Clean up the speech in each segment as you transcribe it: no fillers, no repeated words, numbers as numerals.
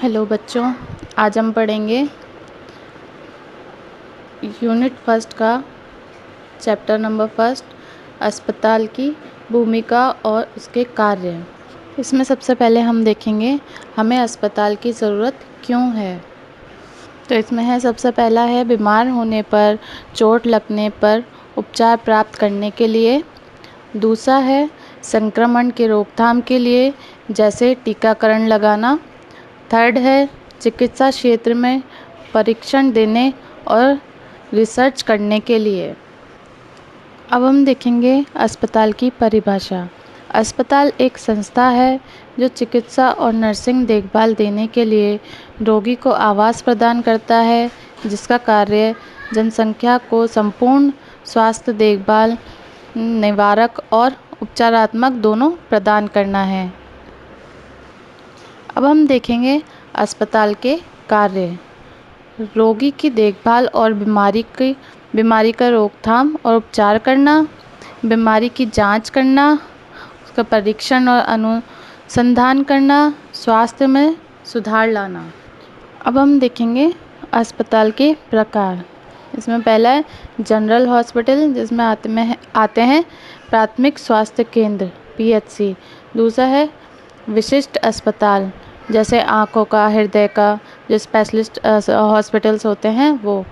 Hello बच्चों, आज हम पढ़ेंगे यूनिट फर्स्ट का चैप्टर नंबर फर्स्ट, अस्पताल की भूमिका और उसके कार्य। इसमें सबसे पहले हम देखेंगे हमें अस्पताल की ज़रूरत क्यों है। तो इसमें है, सबसे पहला है बीमार होने पर, चोट लगने पर उपचार प्राप्त करने के लिए। दूसरा है संक्रमण के रोकथाम के लिए, जैसे टीकाकरण लगाना। थर्ड है चिकित्सा क्षेत्र में परीक्षण देने और रिसर्च करने के लिए। अब हम देखेंगे अस्पताल की परिभाषा। अस्पताल एक संस्था है जो चिकित्सा और नर्सिंग देखभाल देने के लिए रोगी को आवास प्रदान करता है, जिसका कार्य जनसंख्या को संपूर्ण स्वास्थ्य देखभाल, निवारक और उपचारात्मक दोनों प्रदान करना है। अब हम देखेंगे अस्पताल के कार्य। रोगी की देखभाल और बीमारी का रोकथाम और उपचार करना, बीमारी की जांच करना, उसका परीक्षण और अनुसंधान करना, स्वास्थ्य में सुधार लाना। अब हम देखेंगे अस्पताल के प्रकार। इसमें पहला है जनरल हॉस्पिटल, जिसमें आते हैं प्राथमिक स्वास्थ्य केंद्र PHC। दूसरा है विशिष्ट अस्पताल, जैसे आँखों का, हृदय का, जो स्पेशलिस्ट हॉस्पिटल्स होते हैं वो।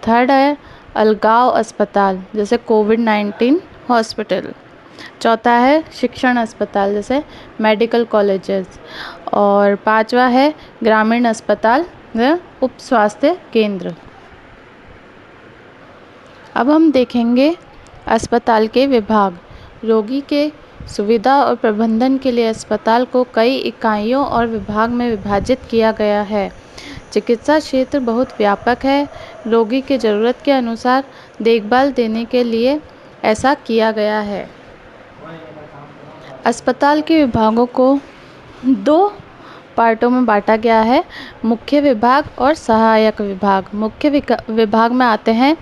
थर्ड है अलगाव अस्पताल, जैसे कोविड-19 हॉस्पिटल। चौथा है शिक्षण अस्पताल, जैसे मेडिकल कॉलेजेस। और पांचवा है ग्रामीण अस्पताल, उप स्वास्थ्य केंद्र। अब हम देखेंगे अस्पताल के विभाग। रोगी के सुविधा और प्रबंधन के लिए अस्पताल को कई इकाइयों और विभाग में विभाजित किया गया है। चिकित्सा क्षेत्र बहुत व्यापक है। रोगी के ज़रूरत के अनुसार देखभाल देने के लिए ऐसा किया गया है। अस्पताल के विभागों को 2 पार्टों में बांटा गया है, मुख्य विभाग और सहायक विभाग। मुख्य विभाग में आते हैं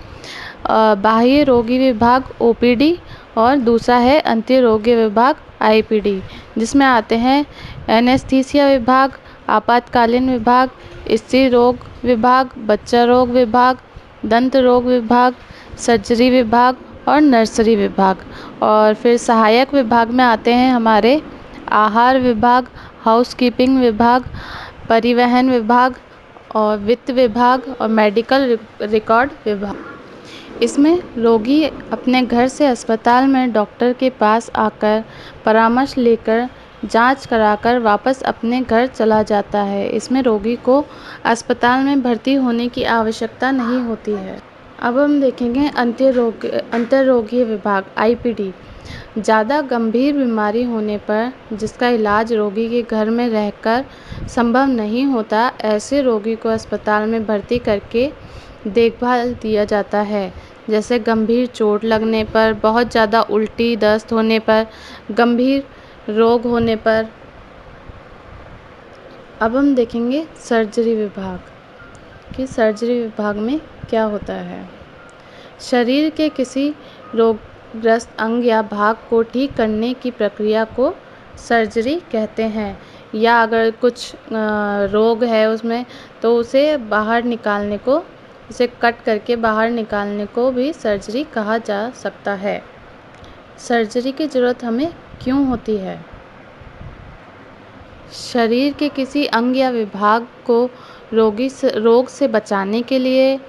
बाह्य रोगी विभाग OPD, और दूसरा है अंतः रोगी विभाग IPD, जिसमें आते हैं एनेस्थीसिया विभाग, आपातकालीन विभाग, स्त्री रोग विभाग, बच्चा रोग विभाग, दंत रोग विभाग, सर्जरी विभाग और नर्सरी विभाग। और फिर सहायक विभाग में आते हैं हमारे आहार विभाग, हाउसकीपिंग विभाग, परिवहन विभाग और वित्त विभाग और मेडिकल रिकॉर्ड विभाग। इसमें रोगी अपने घर से अस्पताल में डॉक्टर के पास आकर परामर्श लेकर जांच कराकर वापस अपने घर चला जाता है। इसमें रोगी को अस्पताल में भर्ती होने की आवश्यकता नहीं होती है। अब हम देखेंगे अंतर्रोगीय विभाग IPD। ज़्यादा गंभीर बीमारी होने पर जिसका इलाज रोगी के घर में रहकर संभव नहीं होता, ऐसे रोगी को अस्पताल में भर्ती करके देखभाल दिया जाता है, जैसे गंभीर चोट लगने पर, बहुत ज़्यादा उल्टी दस्त होने पर, गंभीर रोग होने पर। अब हम देखेंगे सर्जरी विभाग कि सर्जरी विभाग में क्या होता है। शरीर के किसी रोगग्रस्त अंग या भाग को ठीक करने की प्रक्रिया को सर्जरी कहते हैं, या अगर कुछ रोग है उसमें तो उसे बाहर निकालने को, उसे कट करके बाहर निकालने को भी सर्जरी कहा जा सकता है। सर्जरी की ज़रूरत हमें क्यों होती है? शरीर के किसी अंग या विभाग को रोग से बचाने के लिए,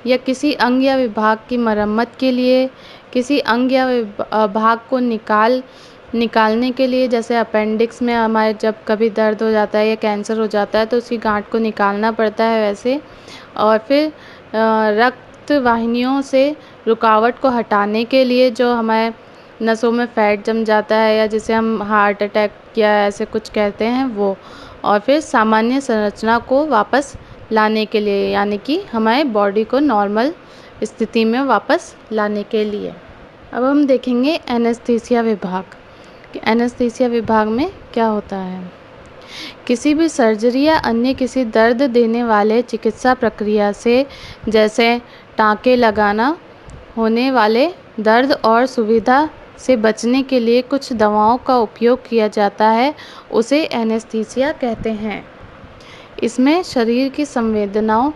या किसी अंग या विभाग की मरम्मत के लिए, किसी अंग या भाग को निकालने के लिए, जैसे अपेंडिक्स में हमारे जब कभी दर्द हो जाता है या कैंसर हो जाता है तो उसकी गांठ को निकालना पड़ता है वैसे। और फिर रक्त वाहिनियों से रुकावट को हटाने के लिए, जो हमारे नसों में फैट जम जाता है या जिसे हम हार्ट अटैक या ऐसे कुछ कहते हैं वो। और फिर सामान्य संरचना को वापस लाने के लिए, यानी कि हमारे बॉडी को नॉर्मल स्थिति में वापस लाने के लिए। अब हम देखेंगे एनेस्थीसिया विभाग कि एनेस्थीसिया विभाग में क्या होता है। किसी भी सर्जरी या अन्य किसी दर्द देने वाले चिकित्सा प्रक्रिया से, जैसे टाँके लगाना, होने वाले दर्द और सुविधा से बचने के लिए कुछ दवाओं का उपयोग किया जाता है, उसे एनेस्थीसिया कहते हैं। इसमें शरीर की संवेदनाओं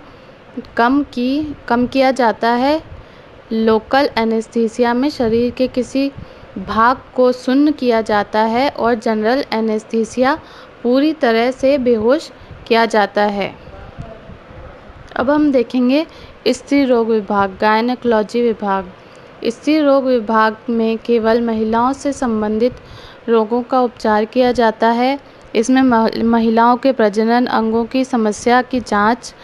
कम किया जाता है। लोकल एनेस्थीसिया में शरीर के किसी भाग को शून्य किया जाता है और जनरल एनेस्थीसिया पूरी तरह से बेहोश किया जाता है। अब हम देखेंगे स्त्री रोग विभाग, गायनेकोलॉजी विभाग। स्त्री रोग विभाग में केवल महिलाओं से संबंधित रोगों का उपचार किया जाता है। इसमें महिलाओं के प्रजनन अंगों की समस्या की जांच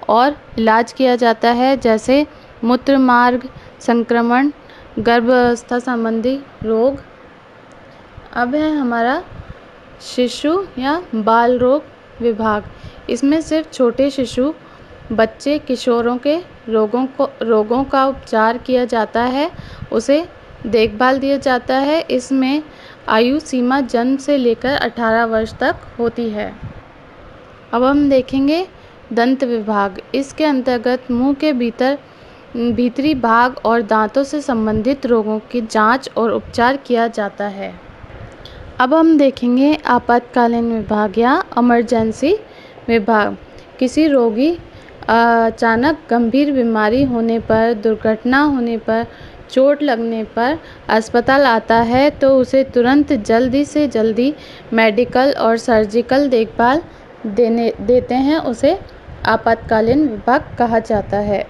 और इलाज किया जाता है, जैसे मूत्र मार्ग संक्रमण, गर्भावस्था संबंधी रोग। अब है हमारा शिशु या बाल रोग विभाग। इसमें सिर्फ छोटे शिशु, बच्चे, किशोरों के रोगों का उपचार किया जाता है, उसे देखभाल दिया जाता है। इसमें आयु सीमा जन्म से लेकर 18 वर्ष तक होती है। अब हम देखेंगे दंत विभाग। इसके अंतर्गत मुंह के भीतरी भाग और दांतों से संबंधित रोगों की जांच और उपचार किया जाता है। अब हम देखेंगे आपातकालीन विभाग या इमरजेंसी विभाग। किसी रोगी अचानक गंभीर बीमारी होने पर, दुर्घटना होने पर, चोट लगने पर अस्पताल आता है तो उसे तुरंत जल्दी से जल्दी मेडिकल और सर्जिकल देखभाल देते हैं, उसे आपातकालीन विभाग कहा जाता है।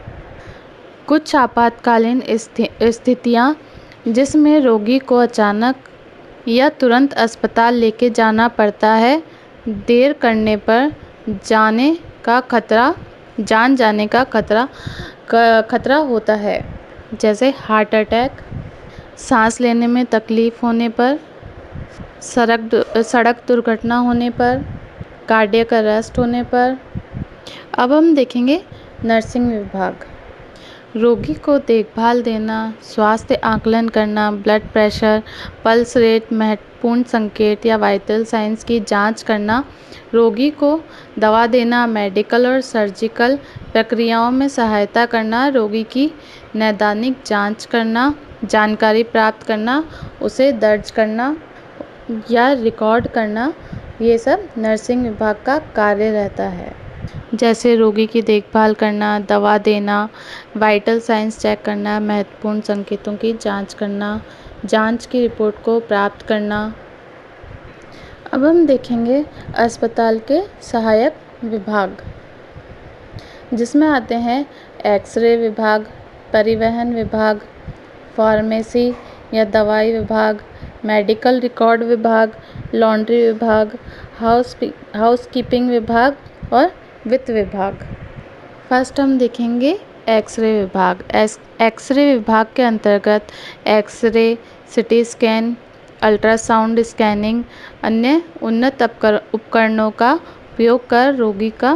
कुछ आपातकालीन स्थितियां जिसमें रोगी को अचानक या तुरंत अस्पताल लेके जाना पड़ता है, देर करने पर जान जाने का खतरा होता है, जैसे हार्ट अटैक, सांस लेने में तकलीफ होने पर, सड़क दुर्घटना होने पर, कार्डियक अरेस्ट होने पर। अब हम देखेंगे नर्सिंग विभाग। रोगी को देखभाल देना, स्वास्थ्य आकलन करना, ब्लड प्रेशर, पल्स रेट, महत्वपूर्ण संकेत या वाइटल साइंस की जांच करना, रोगी को दवा देना, मेडिकल और सर्जिकल प्रक्रियाओं में सहायता करना, रोगी की नैदानिक जांच करना, जानकारी प्राप्त करना, उसे दर्ज करना या रिकॉर्ड करना, ये सब नर्सिंग विभाग का कार्य रहता है। जैसे रोगी की देखभाल करना, दवा देना, वाइटल साइंस चेक करना, महत्वपूर्ण संकेतों की जांच करना, जांच की रिपोर्ट को प्राप्त करना। अब हम देखेंगे अस्पताल के सहायक विभाग, जिसमें आते हैं एक्सरे विभाग, परिवहन विभाग, फार्मेसी या दवाई विभाग, मेडिकल रिकॉर्ड विभाग, लॉन्ड्री विभाग, हाउसकीपिंग विभाग और वित्त विभाग। फर्स्ट हम देखेंगे एक्सरे विभाग। एक्सरे विभाग के अंतर्गत x-ray, CT scan, ultrasound scanning, अन्य उन्नत उपकरणों का उपयोग कर रोगी का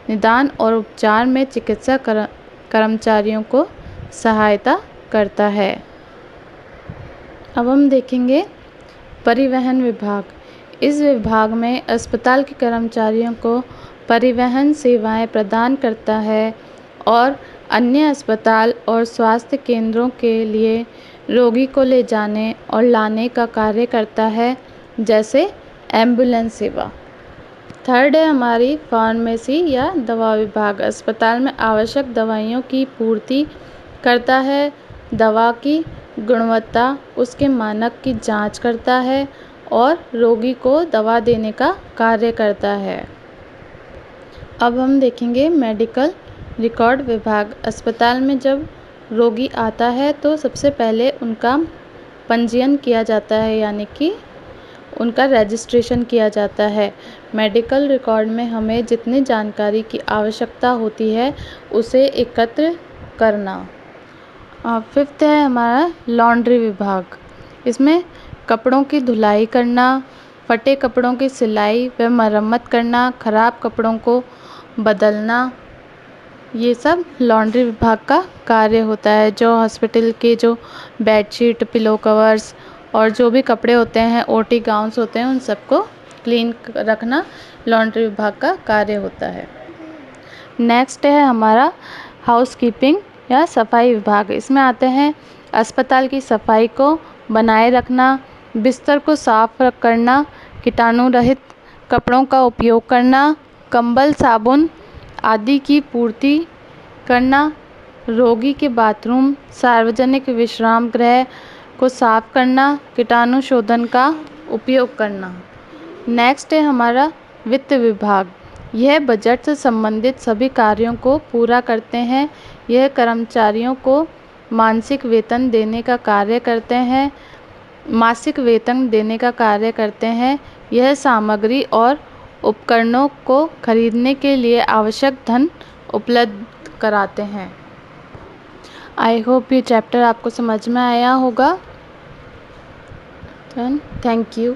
निदान और उपचार में चिकित्सा कर्मचारियों को सहायता करता है। अब हम देखेंगे परिवहन विभाग। इस विभाग में अस्पताल के कर्मचारियों को परिवहन सेवाएं प्रदान करता है और अन्य अस्पताल और स्वास्थ्य केंद्रों के लिए रोगी को ले जाने और लाने का कार्य करता है, जैसे एम्बुलेंस सेवा। थर्ड है हमारी फार्मेसी या दवा विभाग। अस्पताल में आवश्यक दवाइयों की पूर्ति करता है, दवा की गुणवत्ता, उसके मानक की जांच करता है और रोगी को दवा देने का कार्य करता है। अब हम देखेंगे मेडिकल रिकॉर्ड विभाग। अस्पताल में जब रोगी आता है तो सबसे पहले उनका पंजीयन किया जाता है, यानी कि उनका रजिस्ट्रेशन किया जाता है। मेडिकल रिकॉर्ड में हमें जितनी जानकारी की आवश्यकता होती है उसे एकत्र करना। फिफ्थ है हमारा लॉन्ड्री विभाग। इसमें कपड़ों की धुलाई करना, फटे कपड़ों की सिलाई व मरम्मत करना, खराब कपड़ों को बदलना, ये सब लॉन्ड्री विभाग का कार्य होता है। जो हॉस्पिटल के जो बेडशीट, पिलो कवर्स और जो भी कपड़े होते हैं, ओटी गाउन्स होते हैं, उन सबको क्लीन रखना लॉन्ड्री विभाग का कार्य होता है। नेक्स्ट है हमारा हाउसकीपिंग या सफाई विभाग। इसमें आते हैं अस्पताल की सफाई को बनाए रखना, बिस्तर को साफ करना, कीटाणु रहित कपड़ों का उपयोग करना, कंबल, साबुन आदि की पूर्ति करना, रोगी के बाथरूम, सार्वजनिक विश्राम गृह को साफ करना, कीटाणु शोधन का उपयोग करना। नेक्स्ट है हमारा वित्त विभाग। यह बजट से संबंधित सभी कार्यों को पूरा करते हैं। यह कर्मचारियों को मासिक वेतन देने का कार्य करते हैं। यह सामग्री और उपकरणों को खरीदने के लिए आवश्यक धन उपलब्ध कराते हैं। आई होप ये चैप्टर आपको समझ में आया होगा। Thank you.